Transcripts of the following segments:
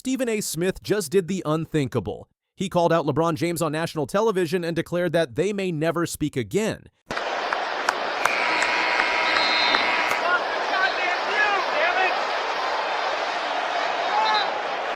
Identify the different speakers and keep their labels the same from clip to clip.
Speaker 1: Stephen A. Smith just did the unthinkable. He called out LeBron James on national television and declared that they may never speak again.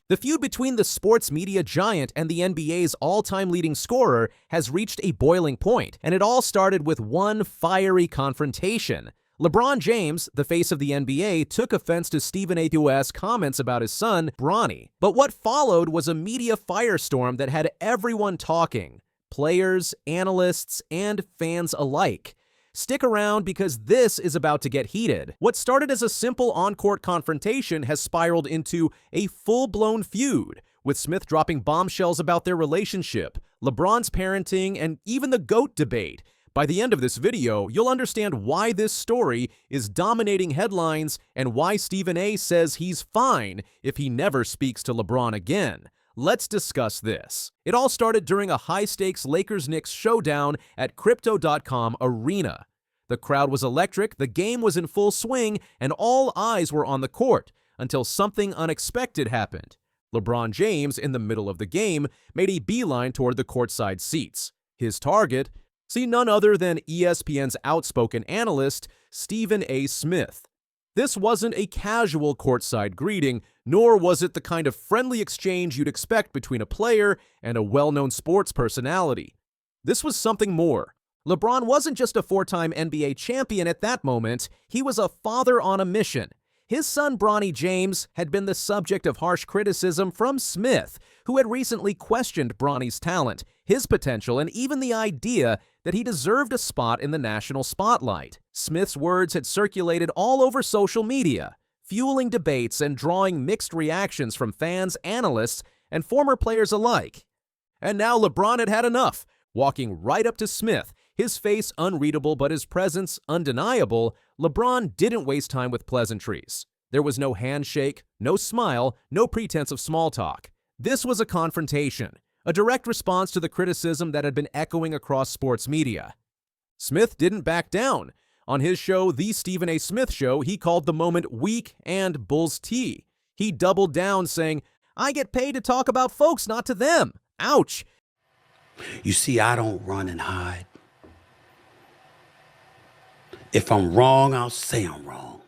Speaker 1: The feud between the sports media giant and the NBA's all-time leading scorer has reached a boiling point, and it all started with one fiery confrontation. LeBron James, the face of the NBA, took offense to Stephen A.'s comments about his son, Bronny. But what followed was a media firestorm that had everyone talking, players, analysts, and fans alike. Stick around because this is about to get heated. What started as a simple on-court confrontation has spiraled into a full-blown feud, with Smith dropping bombshells about their relationship, LeBron's parenting, and even the GOAT debate. By the end of this video, you'll understand why this story is dominating headlines and why Stephen A. says he's fine if he never speaks to LeBron again. Let's discuss this. It all started during a high-stakes Lakers-Knicks showdown at Crypto.com Arena. The crowd was electric, the game was in full swing, and all eyes were on the court until something unexpected happened. LeBron James, in the middle of the game, made a beeline toward the courtside seats. His target, see none other than ESPN's outspoken analyst, Stephen A. Smith. This wasn't a casual courtside greeting, nor was it the kind of friendly exchange you'd expect between a player and a well-known sports personality. This was something more. LeBron wasn't just a four-time NBA champion at that moment, he was a father on a mission. His son Bronny James had been the subject of harsh criticism from Smith, who had recently questioned Bronny's talent, his potential, and even the idea that he deserved a spot in the national spotlight. Smith's words had circulated all over social media, fueling debates and drawing mixed reactions from fans, analysts, and former players alike. And now LeBron had had enough. Walking right up to Smith, his face unreadable but his presence undeniable, LeBron didn't waste time with pleasantries. There was no handshake, no smile, no pretense of small talk. This was a confrontation, a direct response to the criticism that had been echoing across sports media. Smith didn't back down. On his show, The Stephen A. Smith Show, he called the moment weak and Bull's tea. He doubled down, saying, "I get paid to talk about folks, not to them. Ouch."
Speaker 2: You see, I don't run and hide. If I'm wrong, I'll say I'm wrong.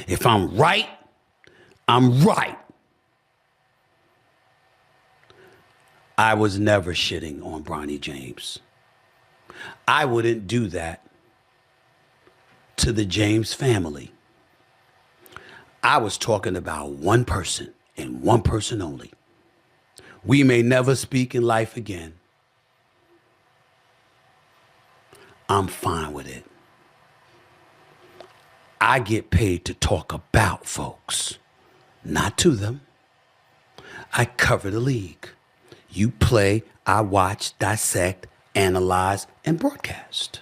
Speaker 2: If I'm right, I'm right. I was never shitting on Bronny James. I wouldn't do that to the James family. I was talking about one person and one person only. We may never speak in life again. I'm fine with it. I get paid to talk about folks, not to them. I cover the league. You play, I watch, dissect, analyze, and broadcast.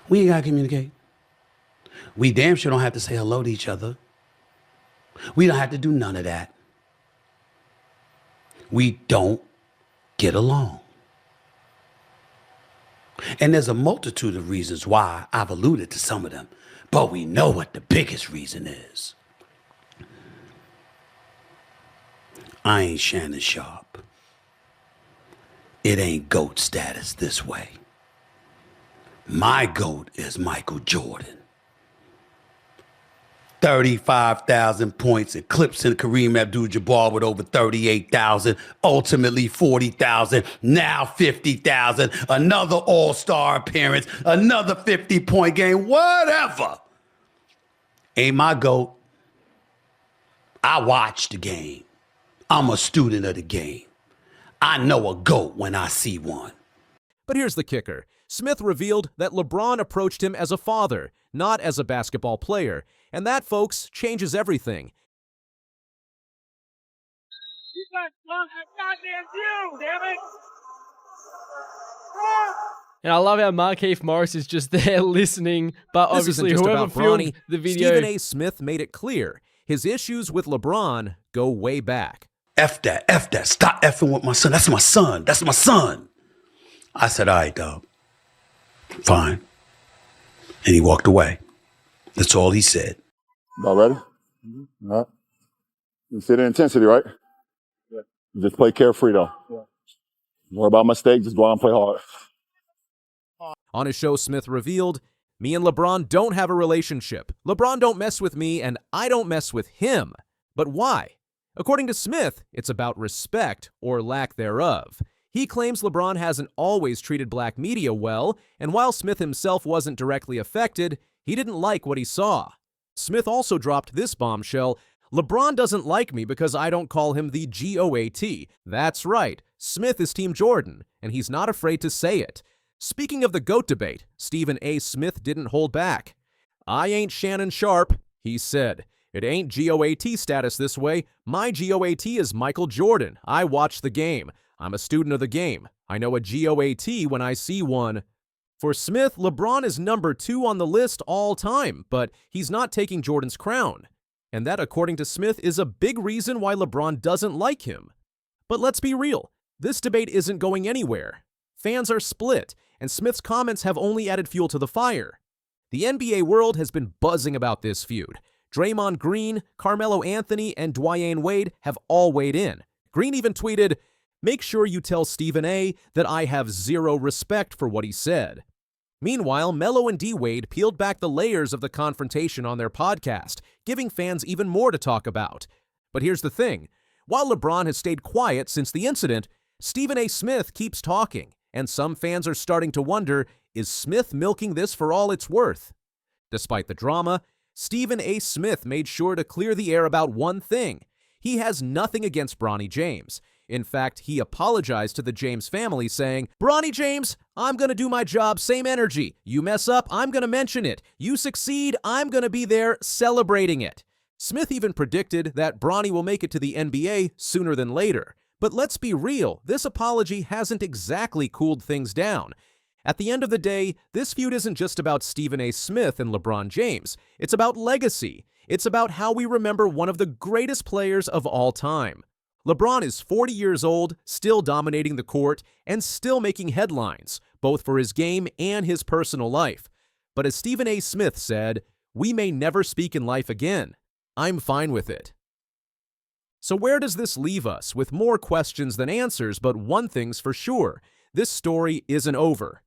Speaker 2: We ain't gotta communicate. We damn sure don't have to say hello to each other. We don't have to do none of that. We don't get along. And there's a multitude of reasons why. I've alluded to some of them, but we know what the biggest reason is. I ain't Shannon Sharp. It ain't GOAT status this way. My GOAT is Michael Jordan. 35,000 points, eclipsing Kareem Abdul-Jabbar with over 38,000, ultimately 40,000, now 50,000, another all-star appearance, another 50-point game, whatever. Ain't my GOAT. I watch the game. I'm a student of the game. I know a GOAT when I see one.
Speaker 1: But here's the kicker. Smith revealed that LeBron approached him as a father, not as a basketball player. And that, folks, changes everything.
Speaker 3: You got a goddamn view, damn it!
Speaker 4: And I love how Markieff Morris is just there listening, but
Speaker 1: This
Speaker 4: obviously
Speaker 1: isn't just
Speaker 4: whoever
Speaker 1: about
Speaker 4: filmed
Speaker 1: Bronny.
Speaker 4: the video...
Speaker 1: Stephen A. Smith made it clear. His issues with LeBron go way back.
Speaker 2: F that, stop effing with my son. That's my son. I said, all right, dog. Fine. And he walked away. That's all he said.
Speaker 5: About ready? All right. You see the intensity, right? Yeah. Just play carefree, though. Yeah. Don't worry about mistakes. Just go out and play hard.
Speaker 1: On his show, Smith revealed, "Me and LeBron don't have a relationship. LeBron don't mess with me, and I don't mess with him." But why? According to Smith, it's about respect, or lack thereof. He claims LeBron hasn't always treated black media well, and while Smith himself wasn't directly affected, he didn't like what he saw. Smith also dropped this bombshell: "LeBron doesn't like me because I don't call him the GOAT. That's right, Smith is Team Jordan, and he's not afraid to say it." Speaking of the GOAT debate, Stephen A. Smith didn't hold back. "I ain't Shannon Sharp," he said. "It ain't GOAT status this way. My GOAT is Michael Jordan. I watch the game. I'm a student of the game. I know a GOAT when I see one." For Smith, LeBron is number 2 on the list all time, but he's not taking Jordan's crown. And that, according to Smith, is a big reason why LeBron doesn't like him. But let's be real, this debate isn't going anywhere. Fans are split, and Smith's comments have only added fuel to the fire. The NBA world has been buzzing about this feud. Draymond Green, Carmelo Anthony, and Dwyane Wade have all weighed in. Green even tweeted, "Make sure you tell Stephen A. that I have zero respect for what he said." Meanwhile, Melo and D-Wade peeled back the layers of the confrontation on their podcast, giving fans even more to talk about. But here's the thing. While LeBron has stayed quiet since the incident, Stephen A. Smith keeps talking, and some fans are starting to wonder, is Smith milking this for all it's worth? Despite the drama, Stephen A. Smith made sure to clear the air about one thing. He has nothing against Bronny James. In fact, he apologized to the James family, saying, "Bronny James, I'm going to do my job, same energy. You mess up, I'm going to mention it. You succeed, I'm going to be there celebrating it." Smith even predicted that Bronny will make it to the NBA sooner than later. But let's be real, this apology hasn't exactly cooled things down. At the end of the day, this feud isn't just about Stephen A. Smith and LeBron James. It's about legacy. It's about how we remember one of the greatest players of all time. LeBron is 40 years old, still dominating the court, and still making headlines, both for his game and his personal life. But as Stephen A. Smith said, "We may never speak in life again. I'm fine with it." So where does this leave us? With more questions than answers, but one thing's for sure: this story isn't over.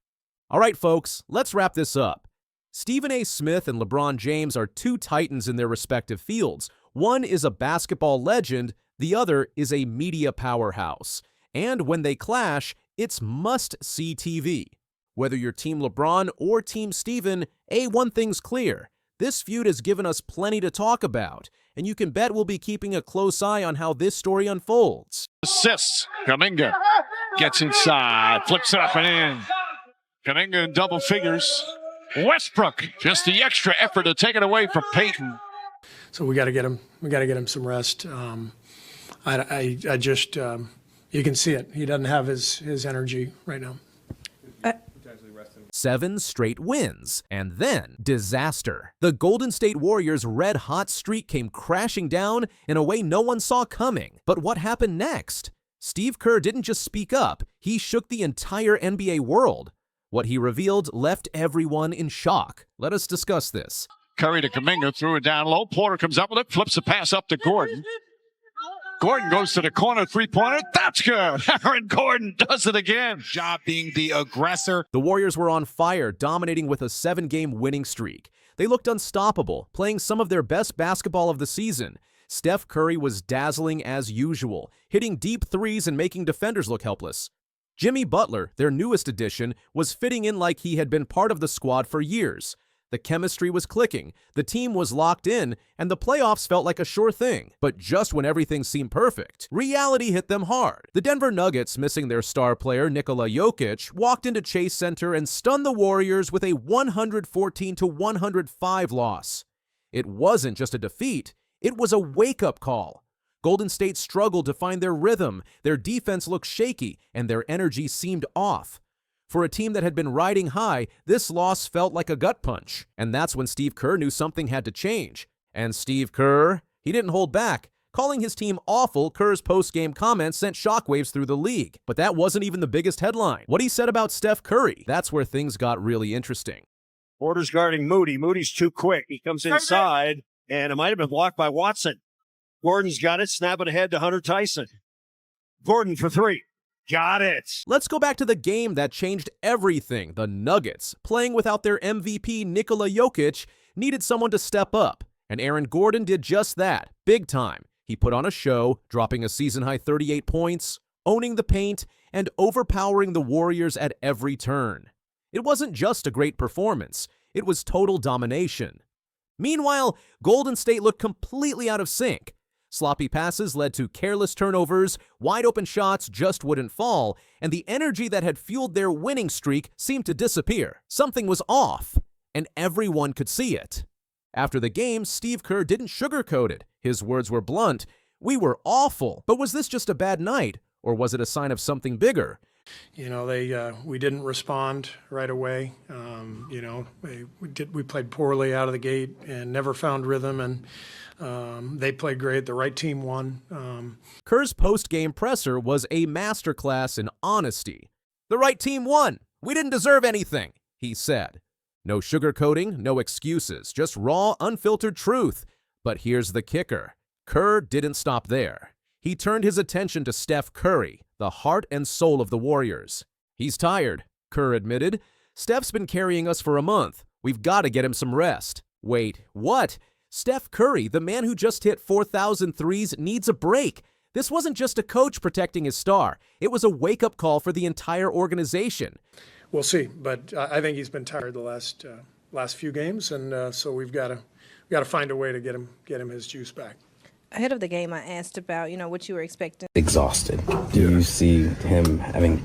Speaker 1: All right, folks, let's wrap this up. Stephen A. Smith and LeBron James are two titans in their respective fields. One is a basketball legend, the other is a media powerhouse. And when they clash, it's must-see TV. Whether you're Team LeBron or Team Stephen, one thing's clear: this feud has given us plenty to talk about, and you can bet we'll be keeping a close eye on how this story unfolds.
Speaker 6: Assists. Kuminga gets inside, flips up and in. Kuminga in double figures. Westbrook, just the extra effort to take it away from Peyton.
Speaker 7: So we got to get him. We got to get him some rest. I just you can see it. He doesn't have his energy right now.
Speaker 1: 7 straight wins, and then disaster. The Golden State Warriors' red-hot streak came crashing down in a way no one saw coming. But what happened next? Steve Kerr didn't just speak up, he shook the entire NBA world. What he revealed left everyone in shock. Let us discuss this.
Speaker 6: Curry to Kuminga, threw it down low. Porter comes up with it, flips the pass up to Gordon. Gordon goes to the corner, three-pointer. That's good. Aaron Gordon does it again. Job being the aggressor.
Speaker 1: The Warriors were on fire, dominating with a 7-game winning streak. They looked unstoppable, playing some of their best basketball of the season. Steph Curry was dazzling as usual, hitting deep threes and making defenders look helpless. Jimmy Butler, their newest addition, was fitting in like he had been part of the squad for years. The chemistry was clicking, the team was locked in, and the playoffs felt like a sure thing. But just when everything seemed perfect, reality hit them hard. The Denver Nuggets, missing their star player Nikola Jokic, walked into Chase Center and stunned the Warriors with a 114-105 loss. It wasn't just a defeat, it was a wake-up call. Golden State struggled to find their rhythm, their defense looked shaky, and their energy seemed off. For a team that had been riding high, this loss felt like a gut punch. And that's when Steve Kerr knew something had to change. And Steve Kerr, he didn't hold back. Calling his team awful, Kerr's post-game comments sent shockwaves through the league. But that wasn't even the biggest headline. What he said about Steph Curry, that's where things got really interesting.
Speaker 8: Porter's guarding Moody. Moody's too quick. He comes inside, and it might have been blocked by Watson. Gordon's got it, snapping ahead to Hunter Tyson. Gordon for three. Got it.
Speaker 1: Let's go back to the game that changed everything. The Nuggets, playing without their MVP Nikola Jokic, needed someone to step up, and Aaron Gordon did just that, big time. He put on a show, dropping a season-high 38 points, owning the paint, and overpowering the Warriors at every turn. It wasn't just a great performance, it was total domination. Meanwhile, Golden State looked completely out of sync. Sloppy passes led to careless turnovers, wide-open shots just wouldn't fall, and the energy that had fueled their winning streak seemed to disappear. Something was off, and everyone could see it. After the game, Steve Kerr didn't sugarcoat it. His words were blunt. "We were awful." But was this just a bad night, or was it a sign of something bigger?
Speaker 7: You know, we didn't respond right away. You know, we played poorly out of the gate and never found rhythm, and they played great. The right team won.
Speaker 1: Kerr's post-game presser was a masterclass in honesty. "The right team won. We didn't deserve anything," he said. No sugarcoating, no excuses, just raw, unfiltered truth. But here's the kicker. Kerr didn't stop there. He turned his attention to Steph Curry, the heart and soul of the Warriors. "He's tired," Kerr admitted. "Steph's been carrying us for a month. We've got to get him some rest." Wait, what? Steph Curry, the man who just hit 4,000 threes, needs a break. This wasn't just a coach protecting his star. It was a wake-up call for the entire organization.
Speaker 7: We'll see, but I think he's been tired the last few games, and so we've got to find a way to get him his juice back.
Speaker 9: Ahead of the game, I asked about, what you were expecting.
Speaker 10: Exhausted. Do you see him having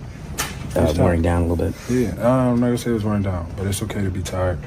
Speaker 10: wearing down a little bit?
Speaker 11: Yeah, I'm not gonna say it was wearing down, but it's okay to be tired,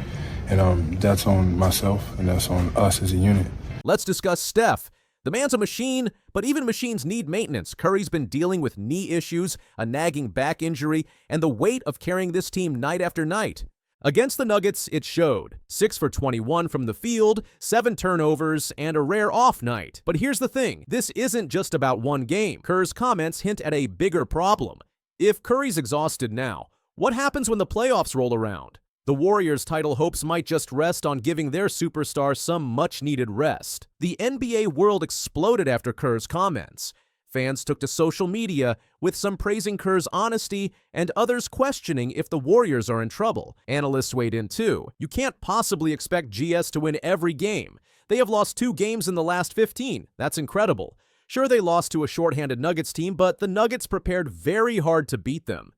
Speaker 11: and that's on myself and that's on us as a unit.
Speaker 1: Let's discuss Steph. The man's a machine, but even machines need maintenance. Curry's been dealing with knee issues, a nagging back injury, and the weight of carrying this team night after night. Against the Nuggets, it showed. 6 for 21 from the field, 7 turnovers, and a rare off night. But here's the thing, this isn't just about one game. Kerr's comments hint at a bigger problem. If Curry's exhausted now, what happens when the playoffs roll around? The Warriors' title hopes might just rest on giving their superstar some much-needed rest. The NBA world exploded after Kerr's comments. Fans took to social media, with some praising Kerr's honesty and others questioning if the Warriors are in trouble. Analysts weighed in too. You can't possibly expect GS to win every game. They have lost 2 games in the last 15. That's incredible. Sure, they lost to a shorthanded Nuggets team, but the Nuggets prepared very hard to beat them.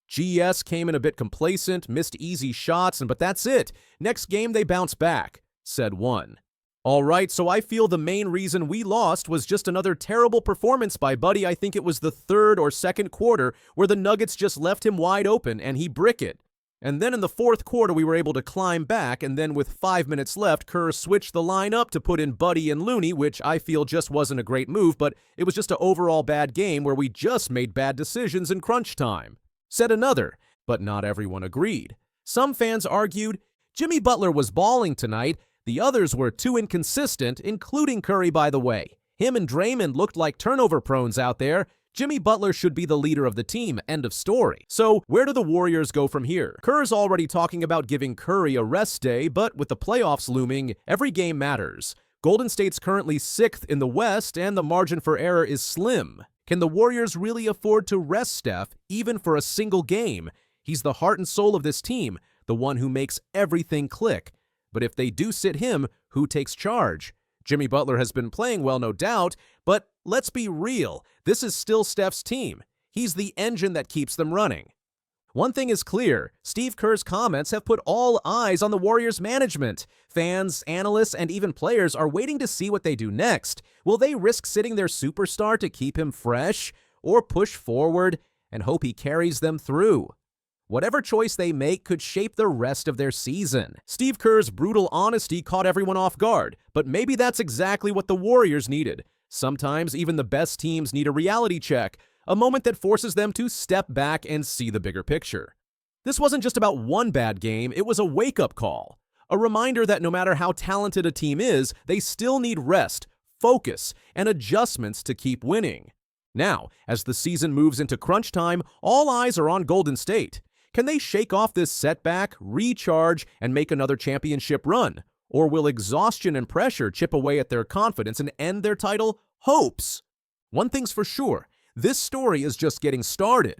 Speaker 1: GS came in a bit complacent, missed easy shots, but that's it. Next game, they bounced back, said one. All right, so I feel the main reason we lost was just another terrible performance by Buddy. I think it was the 3rd or 2nd quarter where the Nuggets just left him wide open and he bricked it. And then in the 4th quarter, we were able to climb back, and then with 5 minutes left, Kerr switched the lineup to put in Buddy and Looney, which I feel just wasn't a great move, but it was just an overall bad game where we just made bad decisions in crunch time. Said another, but not everyone agreed. Some fans argued, Jimmy Butler was balling tonight. The others were too inconsistent, including Curry, by the way. Him and Draymond looked like turnover prones out there. Jimmy Butler should be the leader of the team, end of story. So where do the Warriors go from here? Kerr's already talking about giving Curry a rest day, but with the playoffs looming, every game matters. Golden State's currently 6th in the West, and the margin for error is slim. Can the Warriors really afford to rest Steph, even for a single game? He's the heart and soul of this team, the one who makes everything click. But if they do sit him, who takes charge? Jimmy Butler has been playing well, no doubt, but let's be real. This is still Steph's team. He's the engine that keeps them running. One thing is clear, Steve Kerr's comments have put all eyes on the Warriors' management. Fans, analysts, and even players are waiting to see what they do next. Will they risk sitting their superstar to keep him fresh, or push forward and hope he carries them through? Whatever choice they make could shape the rest of their season. Steve Kerr's brutal honesty caught everyone off guard, but maybe that's exactly what the Warriors needed. Sometimes even the best teams need a reality check, a moment that forces them to step back and see the bigger picture. This wasn't just about one bad game, it was a wake-up call. A reminder that no matter how talented a team is, they still need rest, focus, and adjustments to keep winning. Now, as the season moves into crunch time, all eyes are on Golden State. Can they shake off this setback, recharge, and make another championship run? Or will exhaustion and pressure chip away at their confidence and end their title hopes? One thing's for sure, this story is just getting started.